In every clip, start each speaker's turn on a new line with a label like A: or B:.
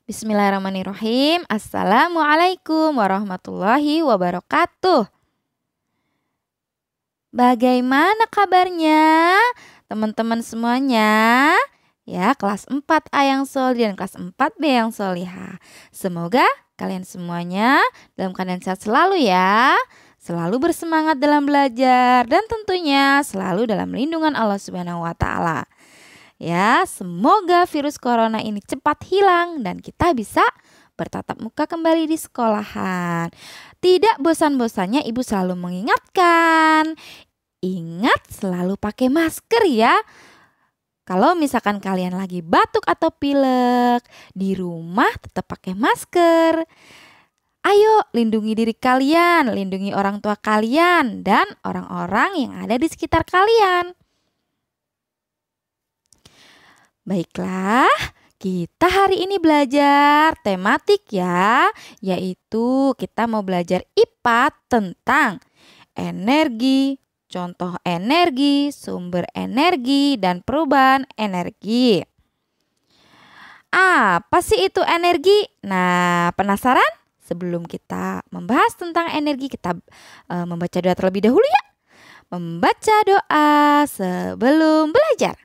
A: Bismillahirrahmanirrahim. Assalamualaikum warahmatullahi wabarakatuh. Bagaimana kabarnya teman-teman semuanya? Ya, kelas 4A yang solih dan kelas 4B yang solihah. Semoga kalian semuanya dalam keadaan sehat selalu ya. Selalu bersemangat dalam belajar dan tentunya selalu dalam lindungan Allah Subhanahu wa taala. Ya, semoga virus corona ini cepat hilang dan kita bisa bertatap muka kembali di sekolahan. Tidak bosan-bosannya ibu selalu mengingatkan, ingat selalu pakai masker ya. Kalau misalkan kalian lagi batuk atau pilek, di rumah tetap pakai masker. Ayo lindungi diri kalian, lindungi orang tua kalian dan orang-orang yang ada di sekitar kalian. Baiklah, kita hari ini belajar tematik ya, yaitu kita mau belajar IPA tentang energi, contoh energi, sumber energi, dan perubahan energi. Apa sih itu energi? Nah, penasaran? Sebelum kita membahas tentang energi, kita membaca doa terlebih dahulu ya. Membaca doa sebelum belajar.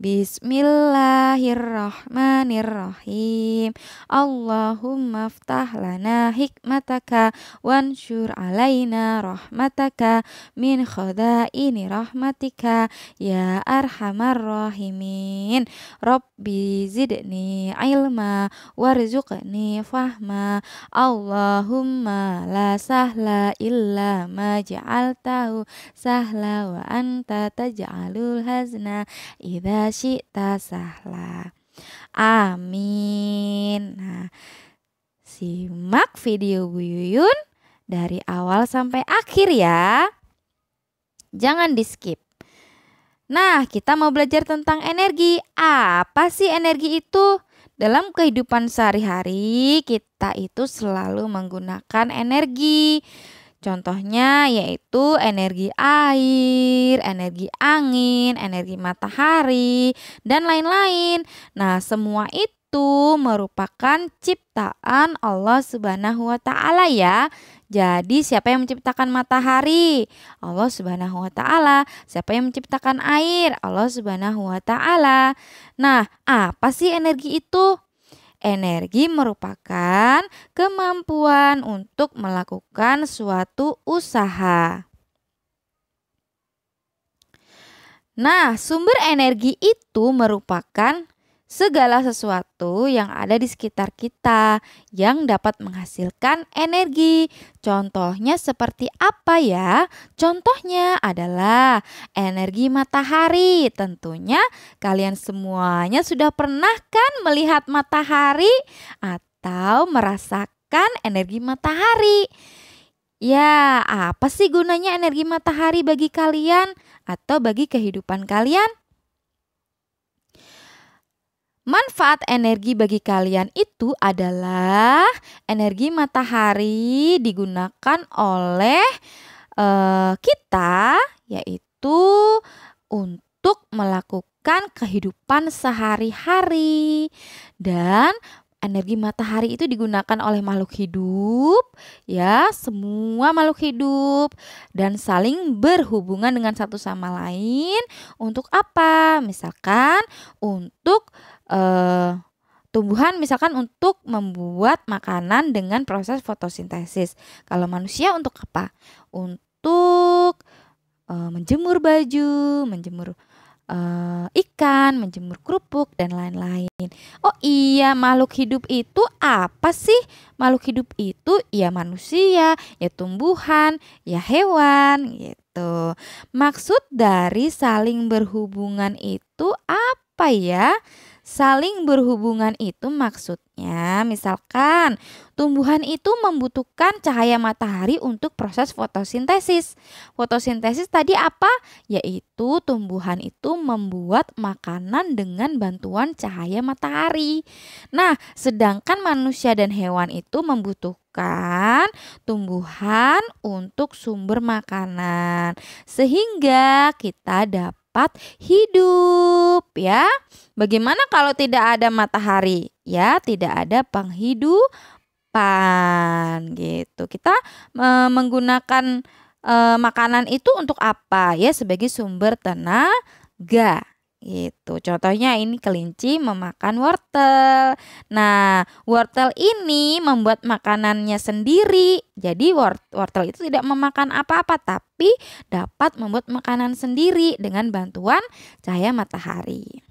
A: Bismillahirrahmanirrahim. Allahumma ftah lana hikmataka wansyur alaina rahmataka min khadaini rahmatika ya arhamar rahimin. Rabbi zidni ilma warzuqni fahma. Allahumma la sahla illa ma ja'altahu sahla wa anta taj'alul hazna idza syi'ta sahla. Amin. Nah, simak video Bu Yuyun dari awal sampai akhir ya. Jangan di skip. Nah, kita mau belajar tentang energi. Apa sih energi itu? Dalam kehidupan sehari-hari kita itu selalu menggunakan energi. Contohnya yaitu energi air, energi angin, energi matahari, dan lain-lain. Nah, semua itu merupakan ciptaan Allah Subhanahu wa taala ya. Jadi siapa yang menciptakan matahari? Allah Subhanahu wa taala. Siapa yang menciptakan air? Allah Subhanahu wa taala. Nah, apa sih energi itu? Energi merupakan kemampuan untuk melakukan suatu usaha. Nah, sumber energi itu merupakan segala sesuatu yang ada di sekitar kita yang dapat menghasilkan energi. Contohnya seperti apa ya? Contohnya adalah energi matahari. Tentunya kalian semuanya sudah pernah kan melihat matahari atau merasakan energi matahari? Ya, apa sih gunanya energi matahari bagi kalian atau bagi kehidupan kalian? Manfaat energi bagi kalian itu adalah energi matahari digunakan oleh kita yaitu untuk melakukan kehidupan sehari-hari, dan energi matahari itu digunakan oleh makhluk hidup ya, semua makhluk hidup, dan saling berhubungan dengan satu sama lain untuk apa? Misalkan untuk tumbuhan, misalkan untuk membuat makanan dengan proses fotosintesis. Kalau manusia untuk apa? Untuk menjemur baju, menjemur ikan, menjemur kerupuk, dan lain-lain. Oh iya, makhluk hidup itu apa sih? Makhluk hidup itu ya manusia, ya tumbuhan, ya hewan gitu. Maksud dari saling berhubungan itu apa ya? Saling berhubungan itu maksudnya misalkan tumbuhan itu membutuhkan cahaya matahari untuk proses fotosintesis. Fotosintesis tadi apa? Yaitu tumbuhan itu membuat makanan dengan bantuan cahaya matahari. Nah, sedangkan manusia dan hewan itu membutuhkan tumbuhan untuk sumber makanan. Sehingga kita dapat dapat hidup ya. Bagaimana kalau tidak ada matahari? Ya, tidak ada penghidupan gitu. Kita menggunakan makanan itu untuk apa? Ya, sebagai sumber tenaga gitu. Contohnya ini kelinci memakan wortel. Nah, wortel ini membuat makanannya sendiri. Jadi wortel itu tidak memakan apa-apa, tapi dapat membuat makanan sendiri dengan bantuan cahaya matahari.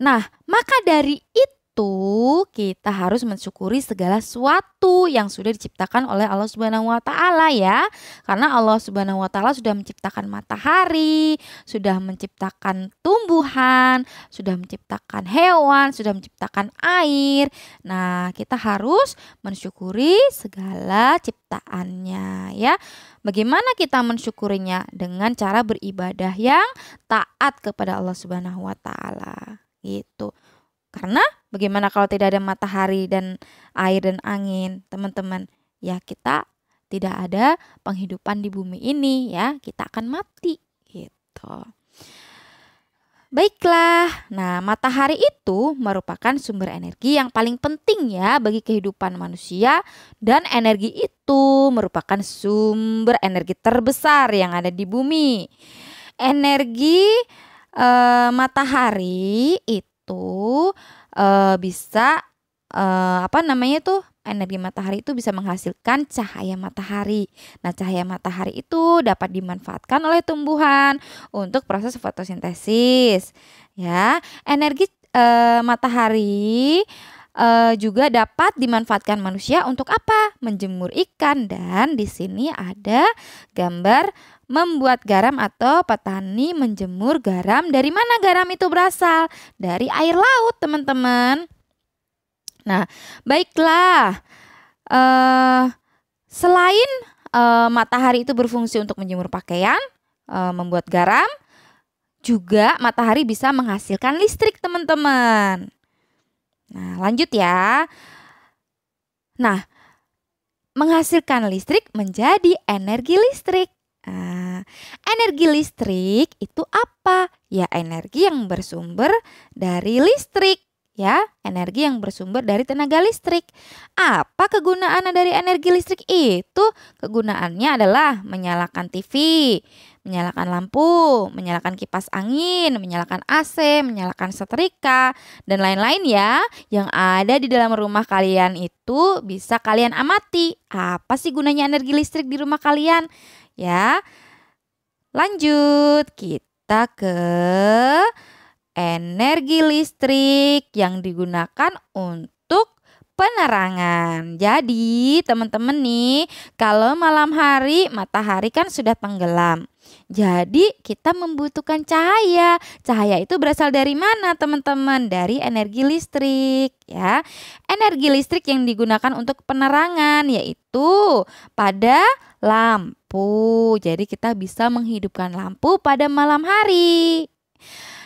A: Nah, maka dari itu kita harus mensyukuri segala sesuatu yang sudah diciptakan oleh Allah Subhanahu wa taala ya. Karena Allah Subhanahu wa taala sudah menciptakan matahari, sudah menciptakan tumbuhan, sudah menciptakan hewan, sudah menciptakan air. Nah, kita harus mensyukuri segala ciptaannya ya. Bagaimana kita mensyukurinya? Dengan cara beribadah yang taat kepada Allah Subhanahu wa taala. Gitu. Karena bagaimana kalau tidak ada matahari dan air dan angin, teman-teman? Ya, kita tidak ada penghidupan di bumi ini ya, kita akan mati gitu. Baiklah, nah matahari itu merupakan sumber energi yang paling penting ya bagi kehidupan manusia, dan energi itu merupakan sumber energi terbesar yang ada di bumi. Energi matahari itu bisa energi matahari itu bisa menghasilkan cahaya matahari. Nah, cahaya matahari itu dapat dimanfaatkan oleh tumbuhan untuk proses fotosintesis. Ya, energi matahari juga dapat dimanfaatkan manusia untuk apa? Menjemur ikan, dan di sini ada gambar membuat garam atau petani menjemur garam. Dari mana garam itu berasal? Dari air laut, teman-teman. Nah, baiklah. Selain matahari itu berfungsi untuk menjemur pakaian, membuat garam, juga matahari bisa menghasilkan listrik, teman-teman. Nah, lanjut ya. Nah, menghasilkan listrik menjadi energi listrik. Energi listrik itu apa? Ya, energi yang bersumber dari listrik. Ya, energi yang bersumber dari tenaga listrik. Apa kegunaan dari energi listrik itu? Kegunaannya adalah menyalakan TV, menyalakan lampu, menyalakan kipas angin, menyalakan AC, menyalakan setrika, dan lain-lain ya. Yang ada di dalam rumah kalian itu bisa kalian amati. Apa sih gunanya energi listrik di rumah kalian? Ya, lanjut kita ke energi listrik yang digunakan untuk penerangan. Jadi teman-teman nih, kalau malam hari matahari kan sudah tenggelam. Jadi kita membutuhkan cahaya. Cahaya itu berasal dari mana, teman-teman? Dari energi listrik ya. Energi listrik yang digunakan untuk penerangan yaitu pada lampu. Jadi kita bisa menghidupkan lampu pada malam hari.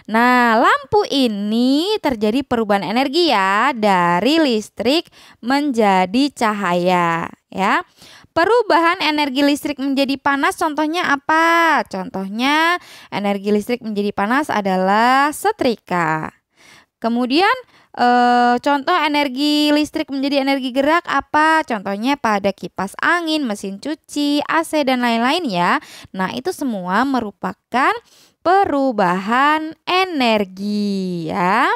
A: Nah, lampu ini terjadi perubahan energi ya, dari listrik menjadi cahaya ya. Perubahan energi listrik menjadi panas contohnya apa? Contohnya energi listrik menjadi panas adalah setrika. Kemudian contoh energi listrik menjadi energi gerak apa? Contohnya pada kipas angin, mesin cuci, AC, dan lain-lain ya. Nah, itu semua merupakan perubahan energi ya.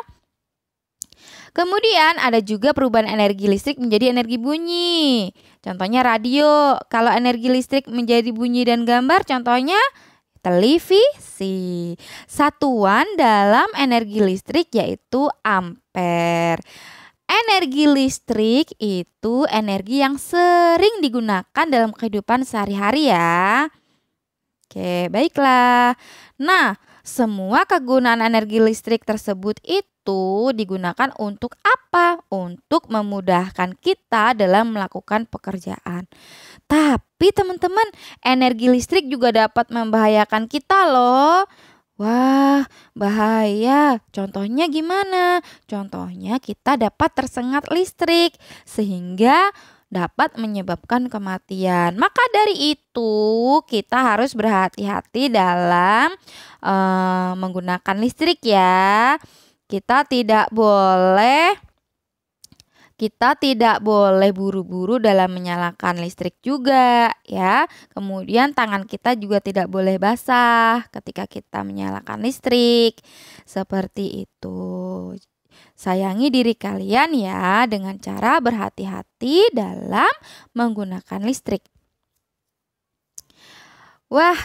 A: Kemudian ada juga perubahan energi listrik menjadi energi bunyi. Contohnya radio. Kalau energi listrik menjadi bunyi dan gambar, contohnya televisi. Satuan dalam energi listrik yaitu ampere. Energi listrik itu energi yang sering digunakan dalam kehidupan sehari-hari ya. Oke, baiklah. Nah, semua kegunaan energi listrik tersebut itu digunakan untuk apa? Untuk memudahkan kita dalam melakukan pekerjaan. Tapi teman-teman, energi listrik juga dapat membahayakan kita loh. Wah, bahaya. Contohnya gimana? Contohnya kita dapat tersengat listrik sehingga dapat menyebabkan kematian. Maka dari itu kita harus berhati-hati dalam menggunakan listrik ya. Kita tidak boleh buru-buru dalam menyalakan listrik juga ya. Kemudian tangan kita juga tidak boleh basah ketika kita menyalakan listrik. Seperti itu. Sayangi diri kalian ya dengan cara berhati-hati dalam menggunakan listrik. Wah,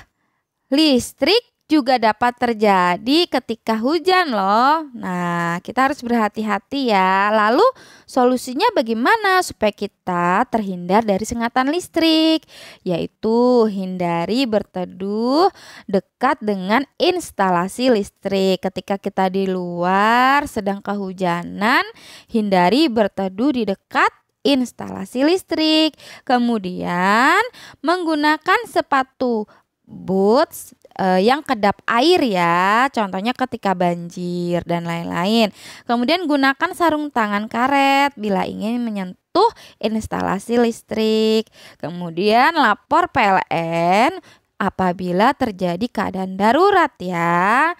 A: listrik juga dapat terjadi ketika hujan loh. Nah, kita harus berhati-hati ya. Lalu solusinya bagaimana supaya kita terhindar dari sengatan listrik? Yaitu hindari berteduh dekat dengan instalasi listrik. Ketika kita di luar sedang kehujanan, hindari berteduh di dekat instalasi listrik. Kemudian menggunakan sepatu boots yang kedap air ya, contohnya ketika banjir dan lain-lain. Kemudian gunakan sarung tangan karet bila ingin menyentuh instalasi listrik. Kemudian lapor PLN apabila terjadi keadaan darurat ya.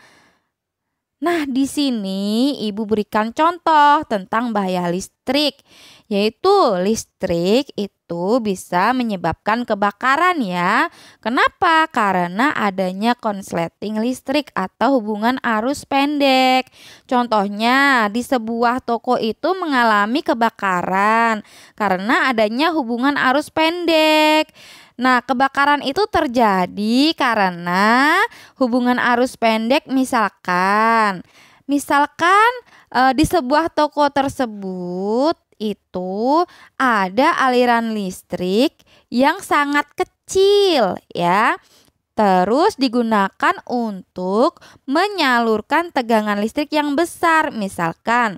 A: Nah, di sini Ibu berikan contoh tentang bahaya listrik, yaitu listrik itu bisa menyebabkan kebakaran ya. Kenapa? Karena adanya konsleting listrik atau hubungan arus pendek. Contohnya, di sebuah toko itu mengalami kebakaran karena adanya hubungan arus pendek. Nah, kebakaran itu terjadi karena hubungan arus pendek misalkan di sebuah toko tersebut itu ada aliran listrik yang sangat kecil ya. Terus digunakan untuk menyalurkan tegangan listrik yang besar. Misalkan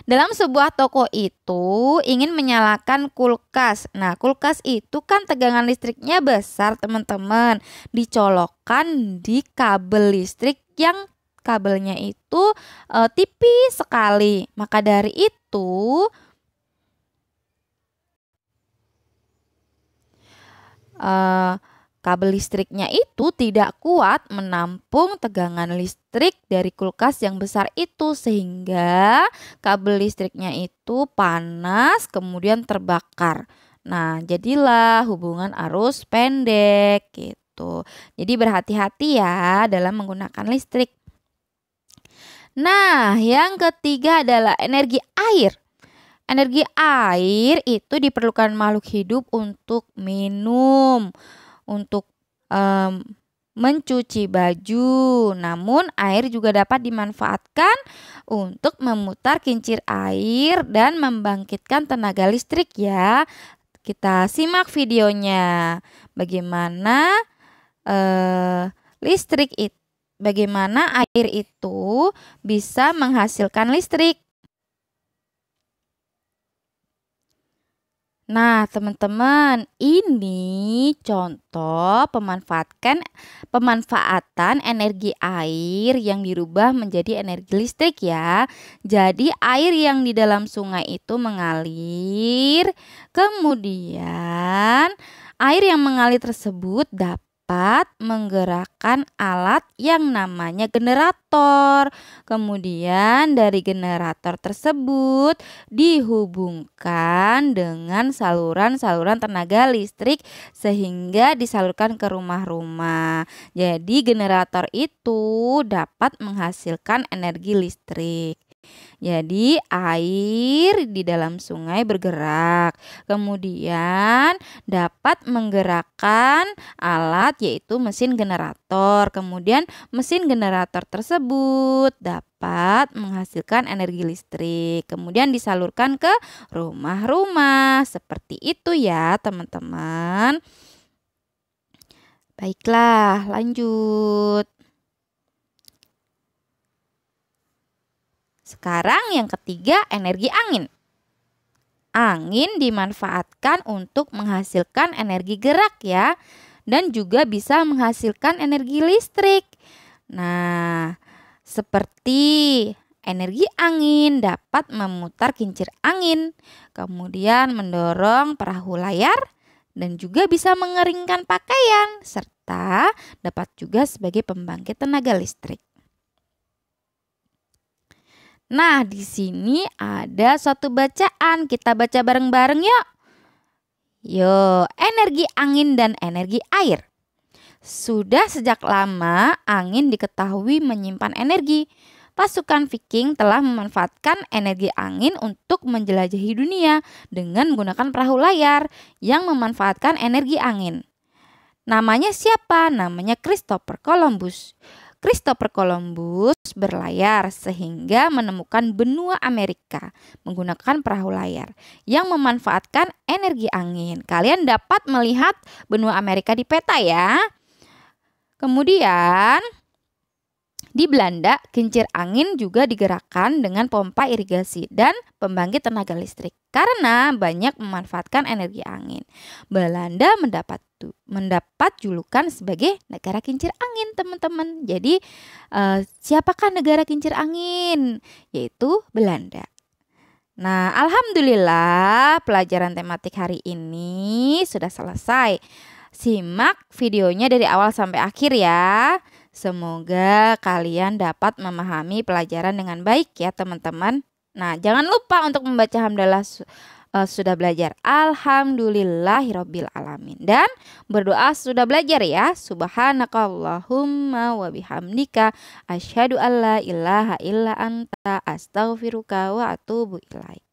A: dalam sebuah toko itu ingin menyalakan kulkas. Nah, kulkas itu kan tegangan listriknya besar teman-teman. Dicolokkan di kabel listrik yang kabelnya itu tipis sekali. Maka dari itu kabel listriknya itu tidak kuat menampung tegangan listrik dari kulkas yang besar itu, sehingga kabel listriknya itu panas kemudian terbakar. Nah, jadilah hubungan arus pendek gitu. Jadi berhati-hati ya dalam menggunakan listrik. Nah, yang ketiga adalah energi air. Energi air itu diperlukan makhluk hidup untuk minum, untuk mencuci baju. Namun air juga dapat dimanfaatkan untuk memutar kincir air dan membangkitkan tenaga listrik ya. Kita simak videonya. Bagaimana air itu bisa menghasilkan listrik. Nah, teman-teman, ini contoh pemanfaatan energi air yang dirubah menjadi energi listrik ya. Jadi air yang di dalam sungai itu mengalir, kemudian air yang mengalir tersebut dapat menggerakkan alat yang namanya generator. Kemudian dari generator tersebut dihubungkan dengan saluran-saluran tenaga listrik sehingga disalurkan ke rumah-rumah. Jadi generator itu dapat menghasilkan energi listrik. Jadi air di dalam sungai bergerak, kemudian dapat menggerakkan alat yaitu mesin generator. Kemudian mesin generator tersebut dapat menghasilkan energi listrik, kemudian disalurkan ke rumah-rumah. Seperti itu ya teman-teman. Baiklah, lanjut. Sekarang yang ketiga, energi angin. Angin dimanfaatkan untuk menghasilkan energi gerak ya, dan juga bisa menghasilkan energi listrik. Nah, seperti Energi angin dapat memutar kincir angin, kemudian mendorong perahu layar, dan juga bisa mengeringkan pakaian, serta dapat juga sebagai pembangkit tenaga listrik. Nah, di sini ada suatu bacaan, kita baca bareng-bareng yuk. Yo, energi angin dan energi air. Sudah sejak lama angin diketahui menyimpan energi. Pasukan Viking telah memanfaatkan energi angin untuk menjelajahi dunia dengan menggunakan perahu layar yang memanfaatkan energi angin. Namanya siapa? Namanya Christopher Columbus. Christopher Columbus berlayar sehingga menemukan benua Amerika menggunakan perahu layar yang memanfaatkan energi angin. Kalian dapat melihat benua Amerika di peta ya. Kemudian di Belanda, kincir angin juga digerakkan dengan pompa irigasi dan pembangkit tenaga listrik karena banyak memanfaatkan energi angin. Belanda mendapat julukan sebagai negara kincir angin, teman-teman. Jadi, siapakah negara kincir angin? Yaitu Belanda. Nah, alhamdulillah pelajaran tematik hari ini sudah selesai. Simak videonya dari awal sampai akhir ya. Semoga kalian dapat memahami pelajaran dengan baik ya teman-teman. Nah, jangan lupa untuk membaca hamdalah sudah belajar. Alhamdulillahirabbil alamin. Dan berdoa sudah belajar ya. Subhanakallahumma wa bihamdika asyhadu alla ilaha illa anta astaghfiruka wa atubu ilaik.